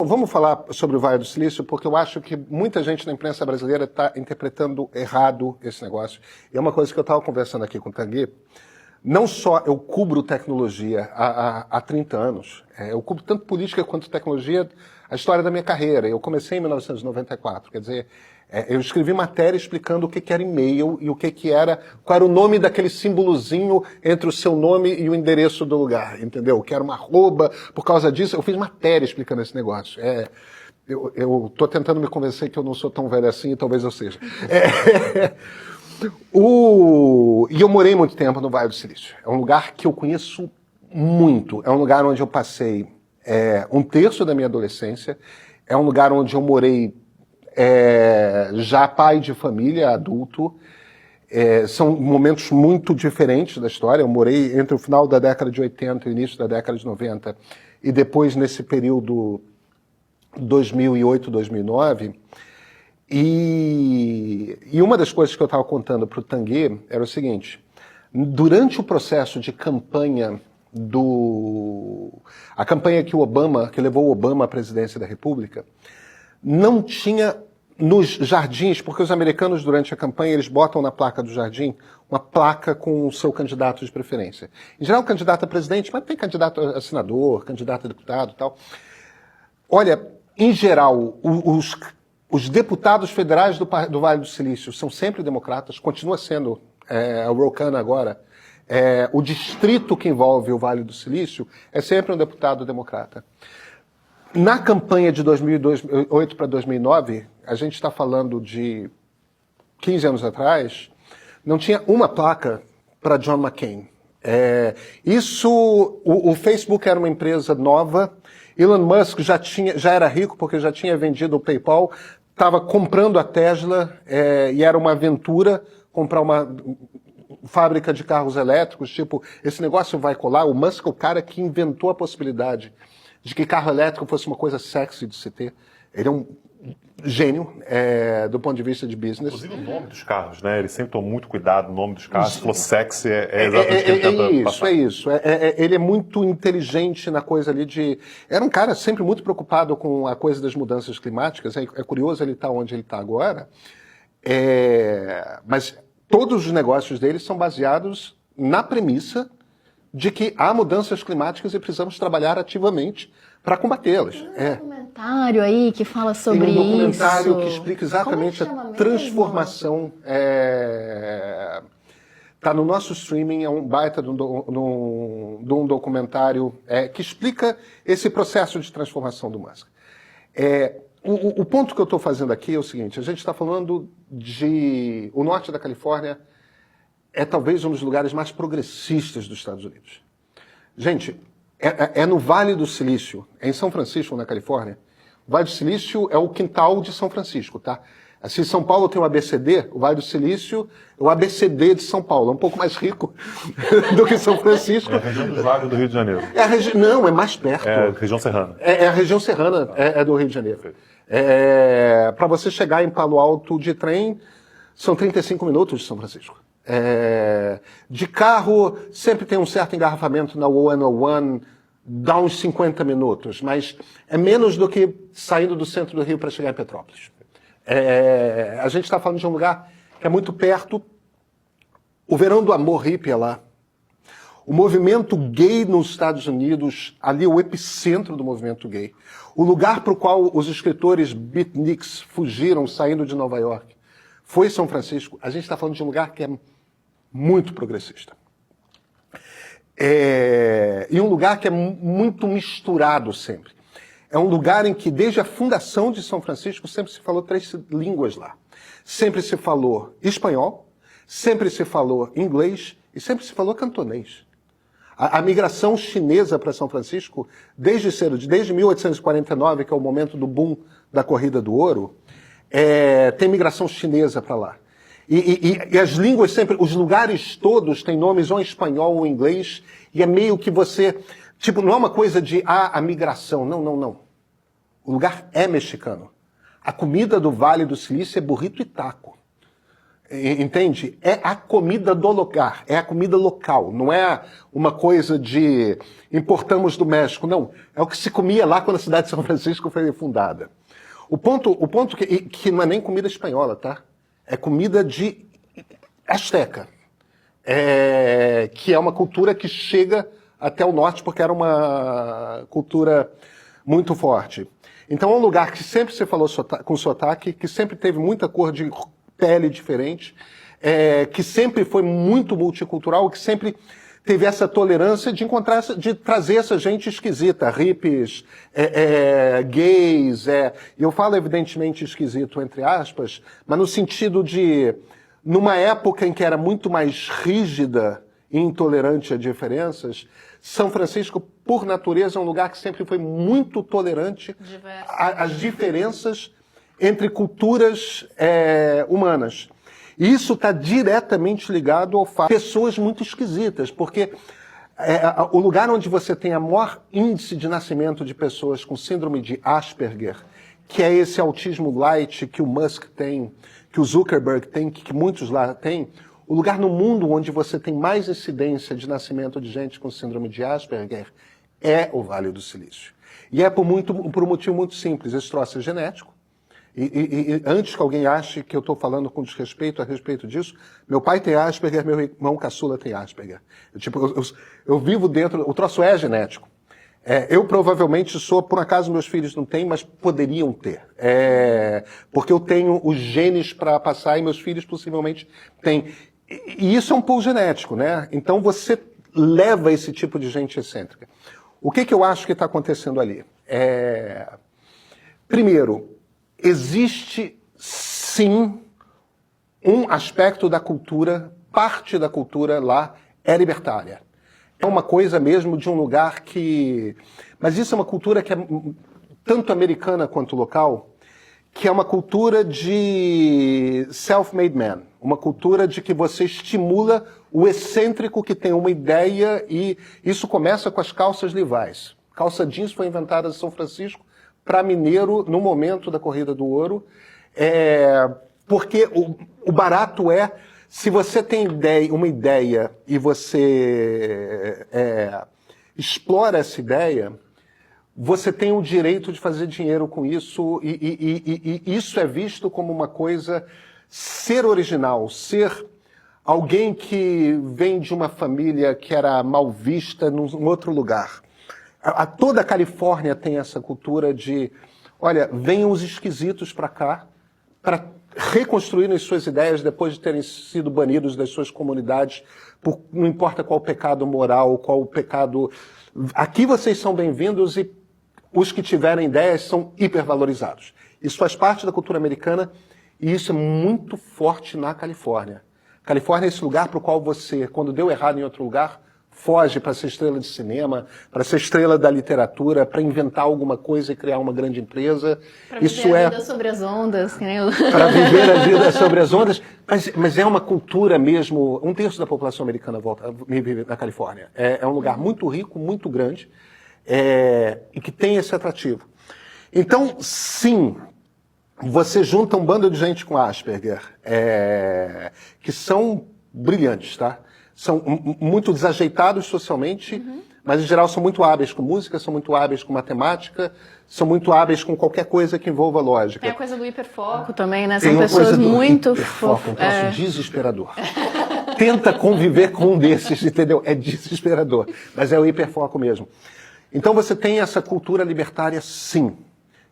vamos falar sobre o Vale do Silício, porque eu acho que muita gente na imprensa brasileira está interpretando errado esse negócio. E é uma coisa que eu estava conversando aqui com o Tanguy. Não só eu cubro tecnologia há 30 anos, eu cubro tanto política quanto tecnologia, a história da minha carreira. Eu comecei em 1994, quer dizer, eu escrevi matéria explicando o que era e-mail e qual era o nome daquele símbolozinho entre o seu nome e o endereço do lugar, entendeu? Que era uma arroba, por causa disso, eu fiz matéria explicando esse negócio. Eu estou tentando me convencer que eu não sou tão velho assim, e talvez eu seja. E eu morei muito tempo no Vale do Silício. É um lugar que eu conheço muito. É um lugar onde eu passei um terço da minha adolescência. É um lugar onde eu morei já pai de família, adulto. São momentos muito diferentes da história. Eu morei entre o final da década de 80 e o início da década de 90. E depois, nesse período 2008, 2009... E uma das coisas que eu estava contando para o Tanguy era o seguinte: durante o processo de campanha a campanha que levou o Obama à presidência da República, não tinha nos jardins, porque os americanos durante a campanha eles botam na placa do jardim uma placa com o seu candidato de preferência. Em geral, candidato a presidente, mas tem candidato a senador, candidato a deputado e tal. Olha, em geral, os deputados federais do Vale do Silício são sempre democratas, continua sendo o Ro-Khanna agora. O distrito que envolve o Vale do Silício é sempre um deputado democrata. Na campanha de 2008 para 2009, a gente está falando de 15 anos atrás, não tinha uma placa para John McCain. O Facebook era uma empresa nova, Elon Musk já era rico porque já tinha vendido o PayPal, estava comprando a Tesla e era uma aventura comprar uma fábrica de carros elétricos, tipo, esse negócio vai colar. O Musk é o cara que inventou a possibilidade de que carro elétrico fosse uma coisa sexy de se ter. Ele é um gênio do ponto de vista de business. Inclusive o nome dos carros, né? Ele sempre tomou muito cuidado no nome dos carros. Se falou sexy, exatamente o que ele tenta passar. Isso. Ele é muito inteligente na coisa ali de... Era um cara sempre muito preocupado com a coisa das mudanças climáticas. É curioso ele estar onde ele está agora. Mas todos os negócios dele são baseados na premissa de que há mudanças climáticas e precisamos trabalhar ativamente para combatê-las. Tem um documentário aí que fala sobre isso. Tem um documentário que explica exatamente a transformação. Está no nosso streaming, é um baita de um documentário que explica esse processo de transformação do Musk. O ponto que eu estou fazendo aqui é o seguinte: a gente está falando de... O norte da Califórnia é talvez um dos lugares mais progressistas dos Estados Unidos. Gente, no Vale do Silício, em São Francisco, na Califórnia. O Vale do Silício é o quintal de São Francisco, tá? Assim, São Paulo tem o ABCD, o Vale do Silício é o ABCD de São Paulo. É um pouco mais rico do que São Francisco. É a região dos lagos do Rio de Janeiro. Não, é mais perto. É a região serrana. A região serrana do Rio de Janeiro. Para você chegar em Palo Alto de trem, são 35 minutos de São Francisco. De carro, sempre tem um certo engarrafamento na 101, dá uns 50 minutos, mas é menos do que saindo do centro do Rio para chegar em Petrópolis. A gente está falando de um lugar que é muito perto. O Verão do Amor hippie é lá. O movimento gay nos Estados Unidos, ali o epicentro do movimento gay. O lugar para o qual os escritores beatniks fugiram saindo de Nova York foi São Francisco. A gente está falando de um lugar que é muito progressista. E um lugar que é muito misturado sempre. É um lugar em que, desde a fundação de São Francisco, sempre se falou 3 línguas lá. Sempre se falou espanhol, sempre se falou inglês e sempre se falou cantonês. A migração chinesa para São Francisco, desde 1849, que é o momento do boom da corrida do ouro, tem migração chinesa para lá. E as línguas sempre, os lugares todos têm nomes ou em espanhol ou em inglês, e é meio que você, tipo, não é uma coisa de, a migração, não. O lugar é mexicano. A comida do Vale do Silício é burrito e taco. Entende? É a comida do lugar, é a comida local, não é uma coisa de importamos do México, não. É o que se comia lá quando a cidade de São Francisco foi fundada. O ponto que não é nem comida espanhola, tá? É comida de asteca, que é uma cultura que chega até o norte porque era uma cultura muito forte. Então é um lugar que sempre se falou com sotaque, que sempre teve muita cor de pele diferente, que sempre foi muito multicultural, que sempre teve essa tolerância de encontrar, de trazer essa gente esquisita, hippies, gays, eu falo evidentemente esquisito entre aspas, mas no sentido de, numa época em que era muito mais rígida e intolerante a diferenças, São Francisco, por natureza, é um lugar que sempre foi muito tolerante às diferenças entre culturas humanas. E isso está diretamente ligado ao fato de pessoas muito esquisitas, porque o lugar onde você tem a maior índice de nascimento de pessoas com síndrome de Asperger, que é esse autismo light que o Musk tem, que o Zuckerberg tem, que muitos lá têm, o lugar no mundo onde você tem mais incidência de nascimento de gente com síndrome de Asperger é o Vale do Silício. E é por um motivo muito simples, esse troço é genético. E antes que alguém ache que eu estou falando com desrespeito a respeito disso, meu pai tem Asperger, meu irmão caçula tem Asperger. Eu vivo dentro, o troço é genético. Eu provavelmente sou, por acaso meus filhos não têm, mas poderiam ter. Porque eu tenho os genes para passar e meus filhos possivelmente têm. E isso é um pool genético, né? Então você leva esse tipo de gente excêntrica. O que eu acho que está acontecendo ali? Primeiro, existe, sim, um aspecto da cultura, parte da cultura lá é libertária. É uma coisa mesmo de um lugar que... Mas isso é uma cultura que é tanto americana quanto local, que é uma cultura de self-made man. Uma cultura de que você estimula o excêntrico que tem uma ideia e isso começa com as calças Levi's. Calça jeans foi inventada em São Francisco para mineiro no momento da corrida do ouro, porque o barato é, se você tem uma ideia e você explora essa ideia, você tem o direito de fazer dinheiro com isso e isso é visto como uma coisa, ser original, ser alguém que vem de uma família que era mal vista num outro lugar. Toda a Califórnia tem essa cultura de, olha, venham os esquisitos para cá para reconstruírem suas ideias depois de terem sido banidos das suas comunidades, não importa qual o pecado moral, qual o pecado... Aqui vocês são bem-vindos e os que tiverem ideias são hipervalorizados. Isso faz parte da cultura americana e isso é muito forte na Califórnia. Califórnia é esse lugar para o qual você, quando deu errado em outro lugar, foge para ser estrela de cinema, para ser estrela da literatura, para inventar alguma coisa e criar uma grande empresa. Para viver a vida sobre as ondas. Para viver a vida sobre as ondas. Mas é uma cultura mesmo... 1/3 da população americana vive na Califórnia. É um lugar muito rico, muito grande, e que tem esse atrativo. Então, sim, você junta um bando de gente com Asperger, que são brilhantes, tá? São muito desajeitados socialmente, mas em geral são muito hábeis com música, são muito hábeis com matemática, são muito hábeis com qualquer coisa que envolva lógica. É a coisa do hiperfoco também, né? Tem São pessoas muito... hiperfoco, um troço desesperador. Tenta conviver com um desses, entendeu? É desesperador, mas é o hiperfoco mesmo. Então você tem essa cultura libertária, sim,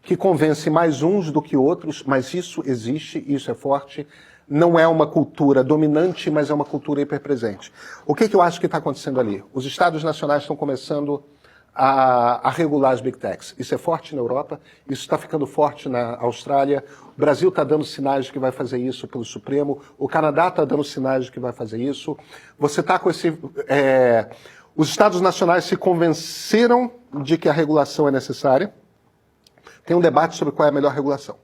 que convence mais uns do que outros, mas isso existe, isso é forte. Não é uma cultura dominante, mas é uma cultura hiperpresente. O que eu acho que está acontecendo ali? Os estados nacionais estão começando a regular as big techs. Isso é forte na Europa, isso está ficando forte na Austrália, o Brasil está dando sinais de que vai fazer isso pelo Supremo, o Canadá está dando sinais de que vai fazer isso. Você está com esse... Os estados nacionais se convenceram de que a regulação é necessária. Tem um debate sobre qual é a melhor regulação.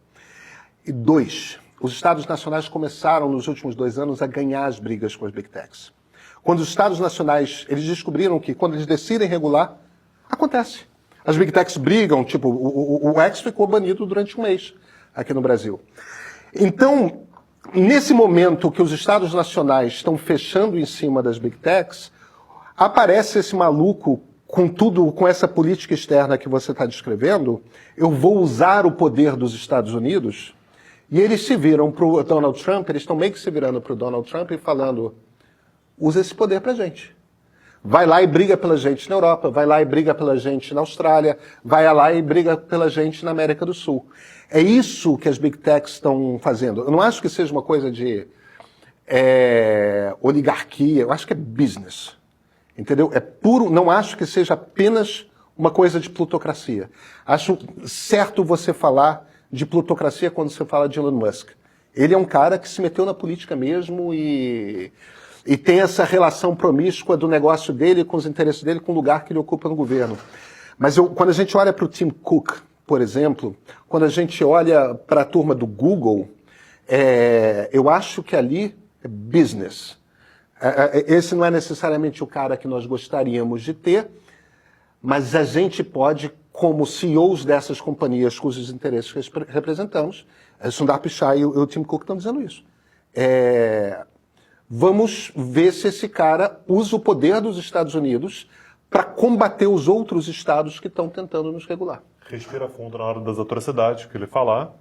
E 2... Os estados nacionais começaram, nos últimos 2 anos, a ganhar as brigas com as big techs. Quando os estados nacionais, eles descobriram que, quando eles decidem regular, acontece. As big techs brigam, tipo, o X ficou banido durante 1 mês aqui no Brasil. Então, nesse momento que os estados nacionais estão fechando em cima das big techs, aparece esse maluco com tudo, com essa política externa que você está descrevendo. Eu vou usar o poder dos Estados Unidos, e eles se viram para o Donald Trump, eles estão meio que se virando para o Donald Trump e falando, usa esse poder para a gente. Vai lá e briga pela gente na Europa, vai lá e briga pela gente na Austrália, vai lá e briga pela gente na América do Sul. É isso que as big techs estão fazendo. Eu não acho que seja uma coisa de oligarquia, eu acho que é business. Entendeu? É puro, não acho que seja apenas uma coisa de plutocracia. Acho certo você falar de plutocracia quando você fala de Elon Musk. Ele é um cara que se meteu na política mesmo e tem essa relação promíscua do negócio dele com os interesses dele com o lugar que ele ocupa no governo. Mas quando a gente olha para o Tim Cook, por exemplo, quando a gente olha para a turma do Google, eu acho que ali é business. Esse não é necessariamente o cara que nós gostaríamos de ter, mas a gente pode, como CEOs dessas companhias cujos interesses representamos, Sundar Pichai e o Tim Cook estão dizendo isso. Vamos ver se esse cara usa o poder dos Estados Unidos para combater os outros estados que estão tentando nos regular. Respira fundo na hora das atrocidades que ele falar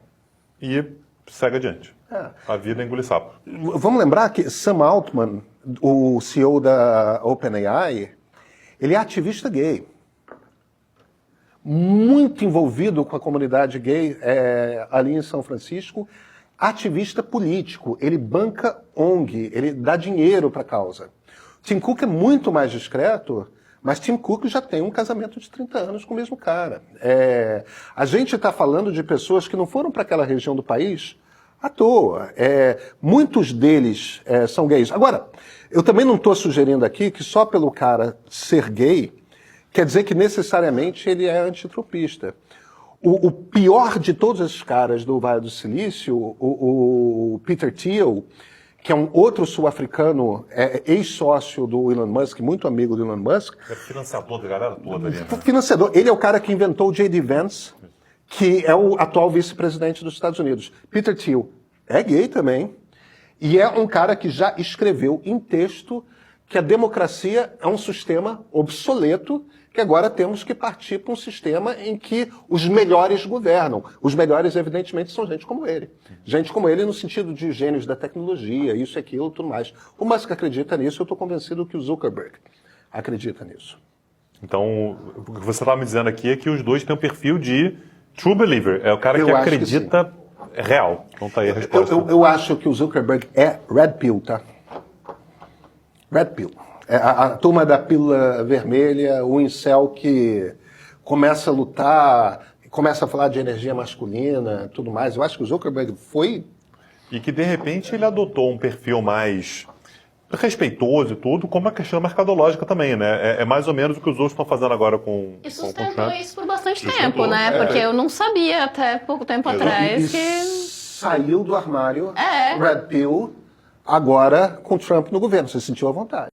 e segue adiante. A vida engole sapo. Vamos lembrar que Sam Altman, o CEO da OpenAI, ele é ativista gay. Muito envolvido com a comunidade gay ali em São Francisco, ativista político, ele banca ONG, ele dá dinheiro para a causa. Tim Cook é muito mais discreto, mas Tim Cook já tem um casamento de 30 anos com o mesmo cara. A gente está falando de pessoas que não foram para aquela região do país à toa. Muitos deles são gays. Agora, eu também não estou sugerindo aqui que só pelo cara ser gay quer dizer que necessariamente ele é antitrumpista. O pior de todos esses caras do Vale do Silício, o Peter Thiel, que é um outro sul-africano, ex-sócio do Elon Musk, muito amigo do Elon Musk. É financiador da galera toda ali, né? Financiador. Ele é o cara que inventou o J.D. Vance, que é o atual vice-presidente dos Estados Unidos. Peter Thiel é gay também, e é um cara que já escreveu em texto que a democracia é um sistema obsoleto, que agora temos que partir para um sistema em que os melhores governam. Os melhores, evidentemente, são gente como ele. Gente como ele no sentido de gênios da tecnologia, isso, aquilo, tudo mais. O Musk acredita nisso, eu estou convencido que o Zuckerberg acredita nisso. Então, o que você estava me dizendo aqui é que os dois têm um perfil de true believer. É o cara que acredita real. Então tá aí a resposta. Eu acho que o Zuckerberg é Red Pill, tá? Red Pill. A turma da pílula vermelha, o incel que começa a lutar, começa a falar de energia masculina, tudo mais. Eu acho que o Zuckerberg foi... E que, de repente, ele adotou um perfil mais respeitoso e tudo, como a questão mercadológica também, né? É mais ou menos o que os outros estão fazendo agora com E sustentou Trump. isso por bastante tempo, né? Porque eu não sabia até pouco tempo atrás que... Saiu do armário Red Pill agora com Trump no governo. Você sentiu à vontade.